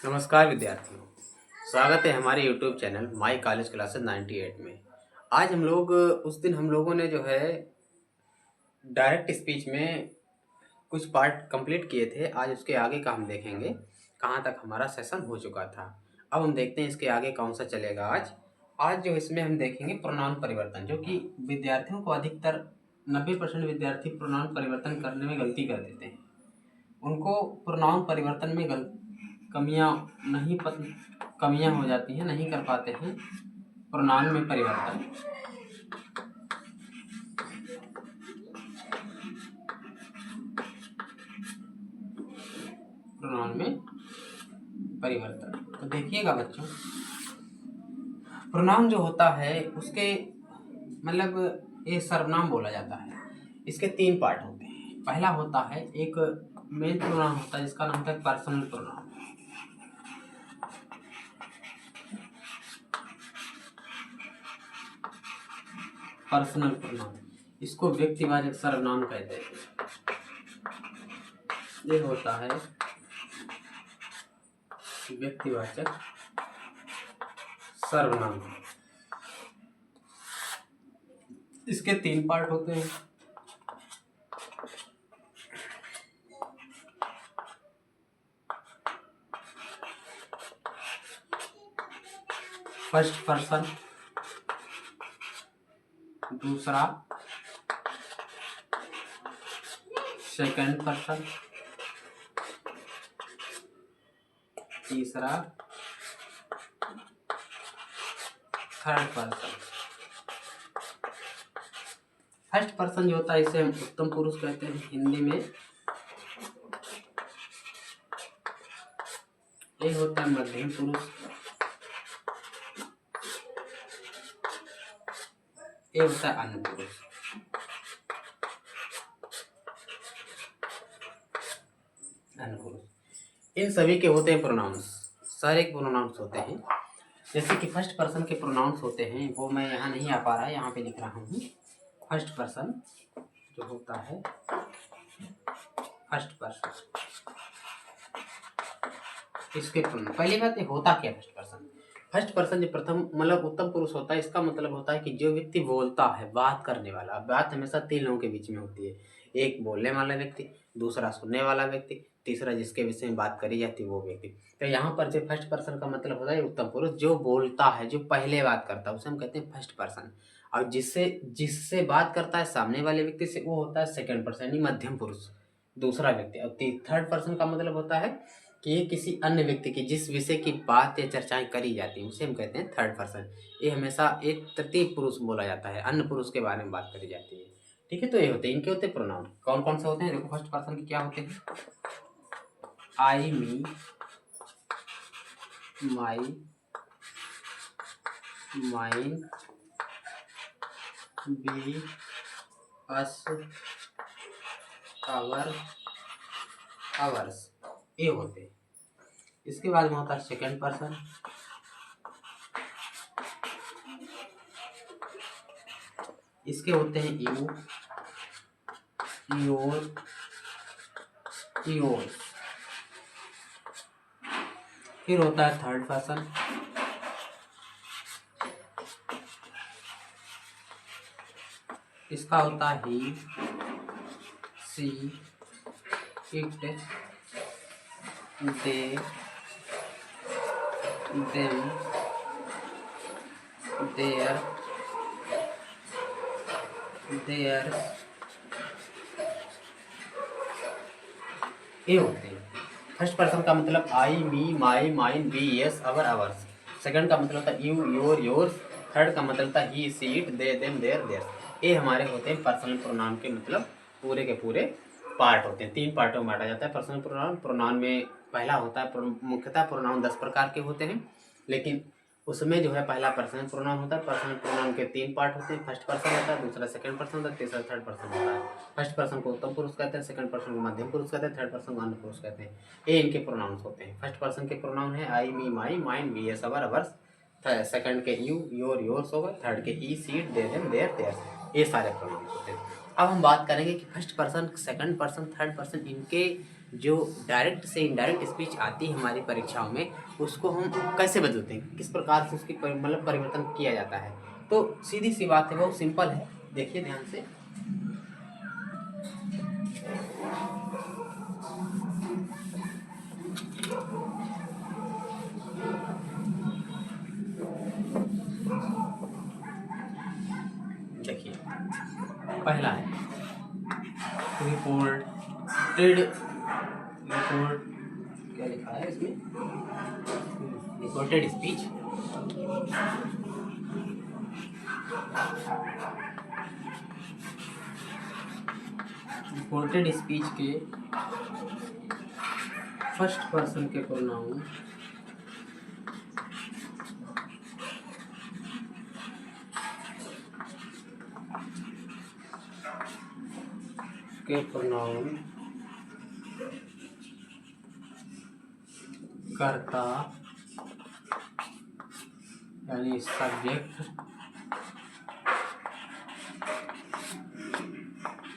नमस्कार विद्यार्थियों। स्वागत है हमारे YouTube channel my college classes 98 में। आज उस दिन हम लोगों ने जो है डायरेक्ट स्पीच में कुछ पार्ट कंप्लीट किए थे। आज उसके आगे का हम देखेंगे कहाँ तक हमारा सेशन हो चुका था। अब हम देखते हैं इसके आगे कौन सा चलेगा। आज जो इसमें हम देखेंगे प्रोनाउन परिवर्तन, जो कि विद्यार्थियों को अधिकतर 90% विद्यार्थी प्रोनाउन परिवर्तन करने में गलती कर देते हैं। उनको प्रोनाउन परिवर्तन में कमियां कमियां हो जाती हैं, नहीं कर पाते हैं प्रोनाउन में परिवर्तन। प्रोनाउन में परिवर्तन तो देखिएगा बच्चों, प्रोनाउन जो होता है उसके मतलब ये सर्वनाम बोला जाता है। इसके 3 पार्ट होते हैं। पहला होता है एक मेन प्रोनाउन होता है जिसका नाम होता है पर्सनल प्रोनाउन। पर्सनल प्रोनाउन इसको व्यक्तिवाचक सर्वनाम कहते हैं। ये होता है व्यक्तिवाचक सर्वनाम। इसके 3 पार्ट होते हैं। फर्स्ट पर्सन, दूसरा सेकंड पर्सन, तीसरा थर्ड पर्सन। फर्स्ट पर्सन जो होता है इसे हम उत्तम पुरुष कहते हैं हिंदी में। ये होता है मध्यम पुरुष। ये होता है अन्य पुरुष। इन सभी के होते हैं प्रोनाउंस। सारे प्रोनाउंस होते हैं। जैसे कि फर्स्ट पर्सन के प्रोनाउंस होते हैं, वो मैं यहाँ नहीं आ पा रहा है, यहाँ पे लिख रहा हूँ। फर्स्ट पर्सन जो होता है, फर्स्ट पर्सन इसके प्रोनाउन, पहली बात ये होता क्या फर्स्ट पर्सन जो प्रथम मतलब उत्तम पुरुष होता है, इसका मतलब होता है कि जो व्यक्ति बोलता है, बात करने वाला। बात हमेशा 3 लोगों के बीच में होती है। एक बोलने वाला व्यक्ति, दूसरा सुनने वाला व्यक्ति, तीसरा जिसके विषय में बात करी जाती है वो व्यक्ति। तो यहाँ पर जो फर्स्ट पर्सन का मतलब होता है उत्तम पुरुष, जो बोलता है, जो पहले बात करता है, उसे हम कहते हैं फर्स्ट पर्सन। और जिससे जिससे बात करता है सामने वाले व्यक्ति से, वो होता है सेकंड पर्सन यानी मध्यम पुरुष, दूसरा व्यक्ति। और थर्ड पर्सन का मतलब होता है कि ये किसी अन्य व्यक्ति की जिस विषय की बात या चर्चाएं करी जाती हैं उसे हम कहते हैं थर्ड पर्सन। ये हमेशा एक तृतीय पुरुष बोला जाता है, अन्य पुरुष के बारे में बात करी जाती है। ठीक है, तो ये होते हैं, इनके होते हैं प्रोनाउन। कौन कौन से होते हैं देखो, फर्स्ट पर्सन के क्या होते हैं? I, me, my, mine, we, us, our, ours, ये होते हैं। इसके बाद में होता है सेकंड पर्सन। इसके होते हैं यू, योर, योर्स। फिर होता है थर्ड पर्सन। इसका होता है he, she, it, they, them, their, theirs, ये होते हैं। फर्स्ट पर्सन का मतलब I, me, my, mine, we, us, our, ours. Second का मतलब होता है यू, योर, योर्स। थर्ड का मतलब होता है he, she, it, they, them, their, theirs. ये हमारे होते हैं पर्सनल प्रोनाउन के मतलब पूरे के पूरे पार्ट होते हैं। 3 पार्टों में बांटा जाता है पर्सनल प्रोनाउन। प्रोनाउन में पहला होता है, मुख्यतः प्रोनाउन 10 प्रकार के होते हैं, लेकिन उसमें जो है पहला पर्सनल प्रोनाउन होता है। पर्सनल प्रोनाउन के 3 पार्ट होते हैं। फर्स्ट पर्सन होता है, दूसरा सेकंड पर्सन होता है, तीसरा थर्ड पर्सन होता है। फर्स्ट पर्सन को उत्तम पुरुष कहते हैं, सेकंड पर्सन को मध्यम पुरुष कहते हैं, थर्ड पर्सन को अन्य पुरुष कहते हैं। ये इनके प्रोनाउंस होते हैं। फर्स्ट पर्सन के प्रोनाउन है I, me, my, mine, we, us, our, ours. Second के यू, योर, योर्स होगा। थर्ड के he, she, it, they, them, their, theirs. ये सारे प्रोनाउंस होते हैं। अब हम बात करेंगे कि first person, second person, third person, इनके जो डायरेक्ट से इनडायरेक्ट स्पीच आती है हमारी परीक्षाओं में, उसको हम कैसे बदलते हैं, किस प्रकार से उसकी मतलब परिवर्तन किया जाता है। तो सीधी सी बात है, बहुत सिंपल है, देखिए ध्यान से। देखिए पहला है रिपोर्टेड, रिपोर्ट क्या लिखा है इसमें, रिपोर्टेड स्पीच। रिपोर्टेड स्पीच के फर्स्ट पर्सन के प्रोनाउन कर्ता यानी सब्जेक्ट,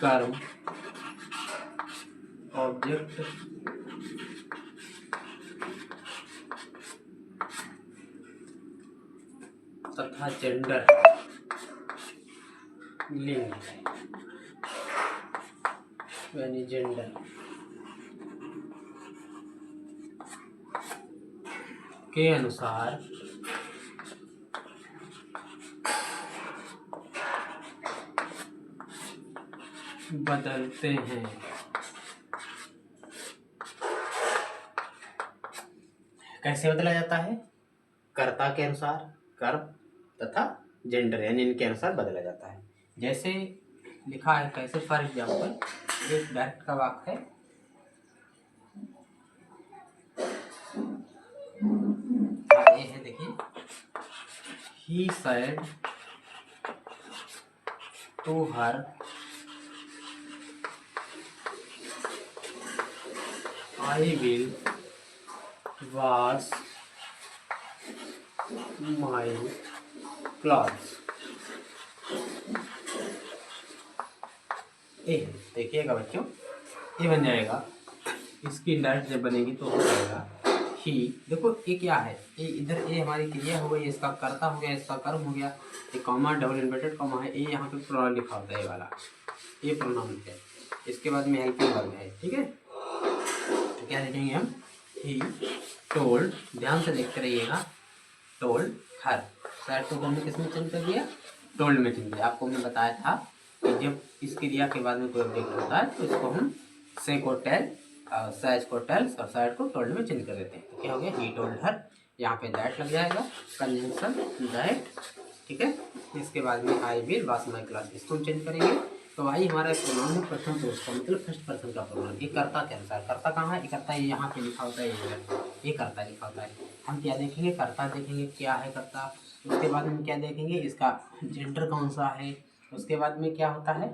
कर्म, ऑब्जेक्ट, तथा जेंडर, लिंग यानी जेंडर के अनुसार बदलते हैं। कैसे बदला जाता है? कर्ता के अनुसार, कर्म तथा जेंडर यानी इनके अनुसार बदला जाता है। जैसे लिखा है, कैसे, फॉर एग्जाम्पल एक डायरेक्ट का वाक्य है, ये है देखिए, he said to her I will wash my clothes. ये देखिएगा बच्चों, ये बन जाएगा, इसकी इंडायरेक्ट जब बनेगी तो हो जाएगा ही। देखो ये क्या है, ये इधर ये हमारी क्रिया हो गई, इसका कर्ता हो गया, इसका कर्म हो गया, ये कॉमा डबल इन्वर्टेड कॉमा है, ये यहाँ पे प्रोनाउन लिखा होता है, ये वाला ये प्रोनाउन है, इसके बाद में हेल्पिंग वर्ब है, ठीक है। तो क्या लिखेंगे हम, ही टोल्ड, ध्यान से देखते रहिएगा, टोल्ड हर, शायद तो हमने किसमें चेंज कर दिया, टोल्ड में चेंज किया। आपको मैं बताया था कि जब इस क्रिया के बाद में कोई ऑब्जेक्ट होता है तो इसको हम से को टेल, सैज को टेल्स और सैड को टोल्ड में चेंज कर देते हैं। तो क्या हो गया, ही टोल्ड हर, यहाँ पे दैट लग जाएगा, कंजंक्शन दैट, ठीक है। इसके बाद में आई विल वॉश माई क्लॉथ्स, इसको हम चेंज करेंगे। तो आई हमारा प्रोनाउन है प्रथम पुरुष का, मतलब फर्स्ट पर्सन का प्रोनाउन, ये कर्ता के अनुसार। कर्ता कहाँ है, ये कर्ता यहाँ पे लिखा होता है, ये कर्ता लिखा होता है। हम क्या देखेंगे, कर्ता देखेंगे क्या है कर्ता, उसके बाद में क्या देखेंगे, इसका जेंडर कौन सा है, उसके बाद में क्या होता है,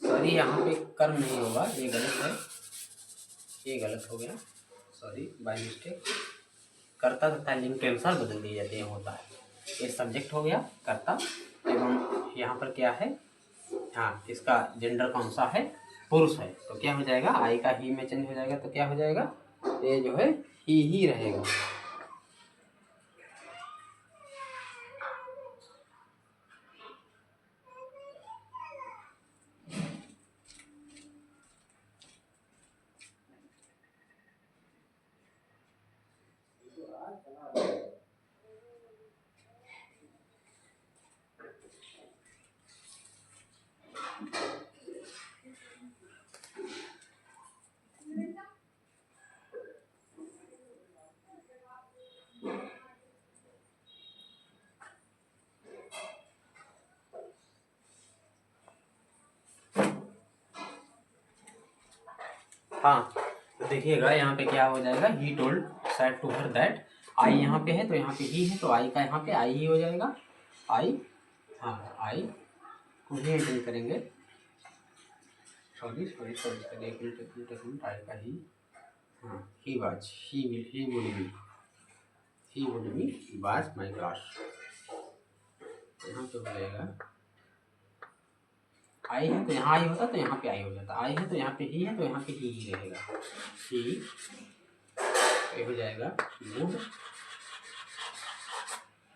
सॉरी यहाँ पे कर्म नहीं होगा, ये गलत है, ये गलत हो गया, सॉरी बाय मिस्टेक। कर्ता तथा लिंग के अनुसार बदल दिए जाते हैं, होता है। ये सब्जेक्ट हो गया कर्ता, एवं यहाँ पर क्या है, हाँ इसका जेंडर कौन सा है, पुरुष है, तो क्या हो जाएगा, आई का ही में चेंज हो जाएगा, तो क्या हो जाएगा, ये जो है ही रहेगा। हाँ तो देखिएगा यहाँ पे क्या हो जाएगा, he told said to her that, I यहाँ पे है तो यहाँ पे ही है, तो आई का यहाँ पे आई ही हो जाएगा, आई, हाँ आई को ही मेंटेन करेंगे, सॉरी सॉरी सॉरी एक मिनट, आई का ही, हाँ he was, he would be was my class, यहाँ पे हो जाएगा आई है तो यहाँ आई होता, तो यहाँ पे आई हो जाता, आई है तो यहाँ पे ही है, तो यहाँ पे ही रहेगा, ही ये हो जाएगा गुड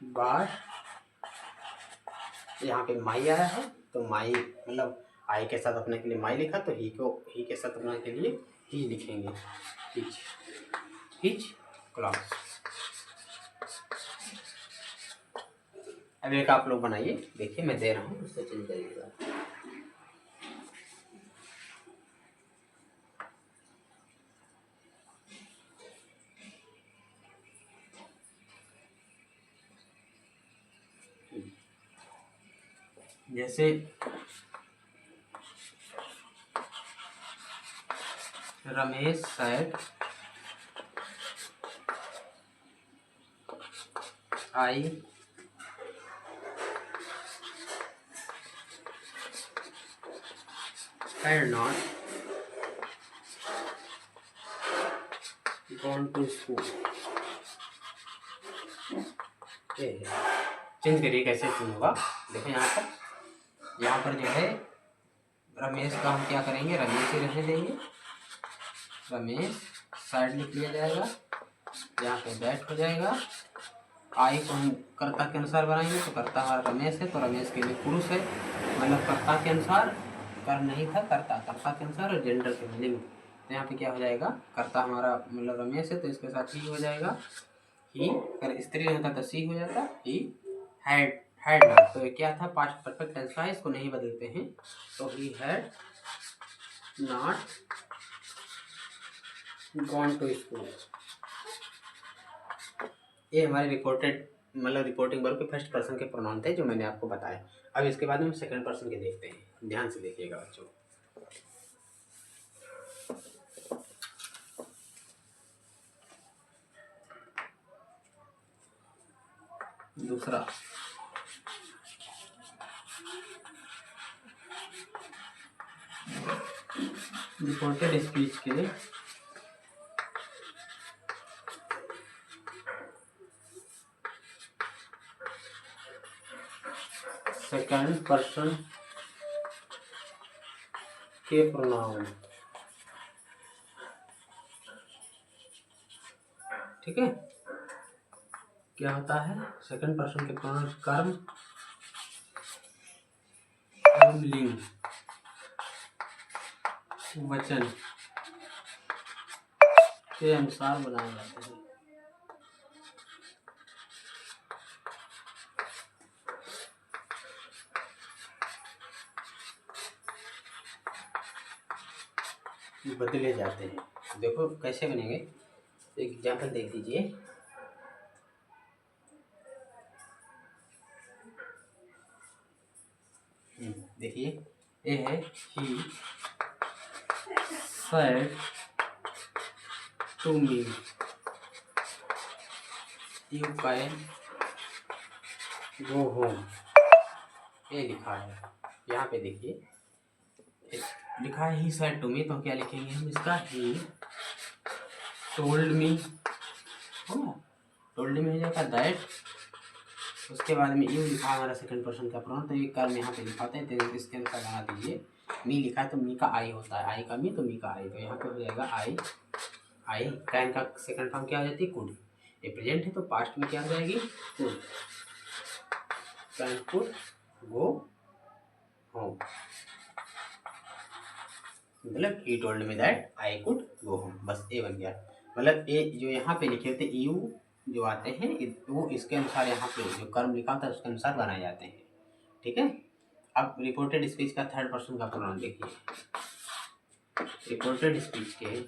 बाय। यहाँ पे माई आया है तो माई मतलब आई के साथ अपने के लिए माई लिखा, तो ही के साथ अपने के लिए ही लिखेंगे, हिच हिच क्लास। अब एक आप लोग बनाइए, देखिए मैं दे रहा हूँ, उससे चेंज करिएगा। जैसे Ramesh said I had not gone to school। Change करिए, कैसे चेंज होगा, देखो यहाँ पर जो है रमेश का हम क्या करेंगे, रमेश ही रहने देंगे, रमेश साइड लिख लिया जाएगा, यहाँ पे दैट हो जाएगा। आई को हम कर्ता के अनुसार बनाएंगे, तो कर्ता हमारा रमेश है, तो रमेश के लिए पुरुष है, मतलब कर्ता के अनुसार, कर्म नहीं था, कर्ता के अनुसार और जेंडर के लिंग। तो यहाँ पे क्या हो जाएगा, कर्ता हमारा मतलब रमेश है तो इसके साथ ही हो जाएगा, ही। अगर स्त्री होता तो सी हो जाता, ही हैड नॉट। तो ये क्या था, पास्ट परफेक्ट टेंस था, इसको नहीं बदलते हैं, तो he had not gone to school. ये हमारे रिपोर्टेड मतलब रिपोर्टिंग वर्ब के फर्स्ट पर्सन के प्रोनाउन थे जो मैंने आपको बताया। अब इसके बाद हम सेकंड पर्सन के देखते हैं, ध्यान से देखिएगा बच्चों। दूसरा रिपोर्टेड स्पीच के सेकंड पर्सन के प्रोनाउन, ठीक है। क्या होता है, सेकंड पर्सन के प्रोनाउन कर्म लिंग वचन के अनुसार बनाए जाते हैं। बदले जाते हैं। देखो कैसे बनेंगे, एक एग्जाम्पल देख दीजिए। देखिए ये है, ही said to me you can go home। ये लिखा है, यहाँ पे देखिए लिखा है ही said to me, तो क्या लिखेंगे हम इसका, ही told me, told me हो जाएगा दैट, उसके बाद में यू लिखा हमारा सेकंड पर्सन का प्रोनाउन, तो ये कर्म यहाँ पे लिखाते हैं, तो इसके अनुसार बना दीजिए। मी लिखा है तो मी का आई होता है, आई का मी तो मी का आई, तो यहाँ पे हो जाएगा आई। आई कैन का सेकंड फॉर्म क्या हो जाती है, कुड। ये प्रेजेंट है तो पास्ट में क्या हो जाएगी, could. Can could go home, मतलब he told me that I could go home, बस ये बन गया। मतलब ये जो यहाँ पे लिखे होते यू जो आते हैं वो इसके अनुसार यहाँ पे जो कर्म लिखा होता है उसके अनुसार बनाए जाते हैं, ठीक है। अब रिपोर्टेड स्पीच का थर्ड पर्सन का प्रोनाउन देखिए। रिपोर्टेड स्पीच के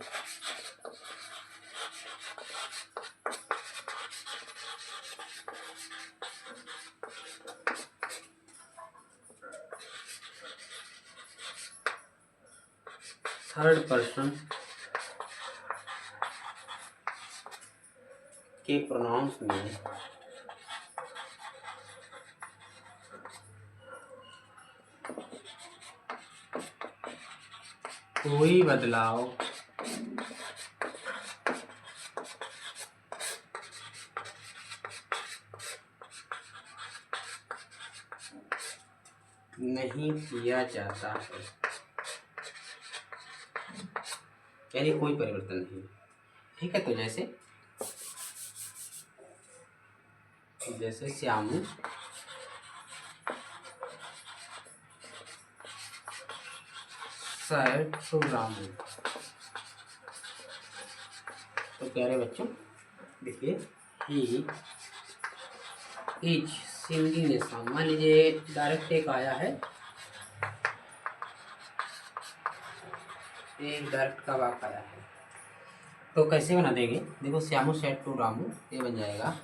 थर्ड पर्सन के प्रोनाउंस में कोई बदलाव नहीं किया जाता है, यानी कोई परिवर्तन नहीं। ठीक है, तो जैसे श्यामू said to रामू। तो कह रहे बच्चों, देखिए he is singing a song. मान लीजिए डायरेक्ट एक आया है, एक डायरेक्ट का वाक्य आया है, तो कैसे बना देंगे? देखो श्यामू सेड टू रामू, ये बन जाएगा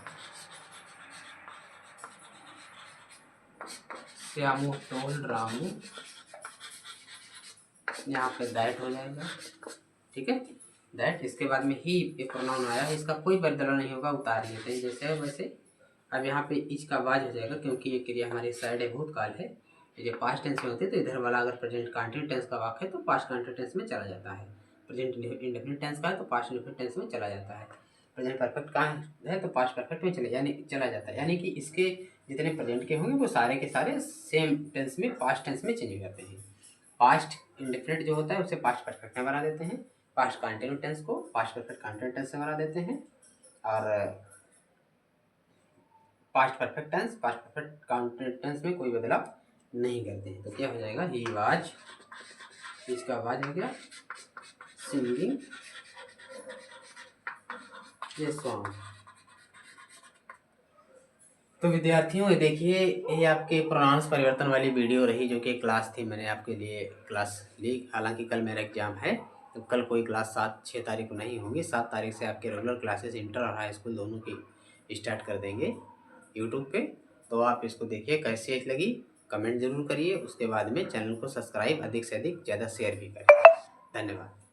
श्यामू टोल्ड रामू, यहाँ पे दैट हो जाएगा। ठीक है, दैट। इसके बाद में ही एक प्रोनाउन आया है, इसका कोई बदलाव नहीं होगा, उतार देते हैं जैसे है वैसे। अब यहाँ पे इज का वाज हो जाएगा, क्योंकि ये क्रिया हमारी साइड है, भूतकाल है। ये पास्ट टेंस में होती है, तो इधर वाला अगर प्रेजेंट कंटिन्यूस टेंस का वाक्य है तो पास्ट कंटिन्यूस टेंस में चला जाता है। प्रेजेंट इंडेफिनिट टेंस का है तो पास्ट इंडेफिनिट टेंस में चला जाता है। प्रेजेंट परफेक्ट का है तो पास्ट परफेक्ट में चला जाता है। यानी कि इसके जितने प्रेजेंट के होंगे वो सारे के सारे सेम टेंस में, पास्ट टेंस में चेंज हो जाते हैं। पास्ट इंडेफिनिट जो होता है उसे पास्ट परफेक्ट में बना देते हैं, पास्ट कंटिन्यूस टेंस को पास्ट परफेक्ट कंटिन्यूस टेंस से बना देते हैं, और past perfect tense past perfect continuous tense में कोई बदलाव नहीं करते हैं। तो क्या हो जाएगा? ही वाज, इसका वाज हो गया सिंगिंग ये सॉन्ग। तो विद्यार्थियों, ये देखिए, ये आपके प्रोनाउंस परिवर्तन वाली वीडियो रही, जो कि क्लास थी, मैंने आपके लिए क्लास ली। हालांकि कल मेरा एग्जाम है, तो कल कोई क्लास 7-6 तारीख को नहीं होगी। 7 तारीख से आपके रेगुलर क्लासेस इंटर और हाई स्कूल दोनों की स्टार्ट कर देंगे यूट्यूब पे। तो आप इसको देखिए, कैसी लगी कमेंट ज़रूर करिए। उसके बाद में चैनल को सब्सक्राइब अधिक से अधिक ज़्यादा शेयर भी करें। धन्यवाद।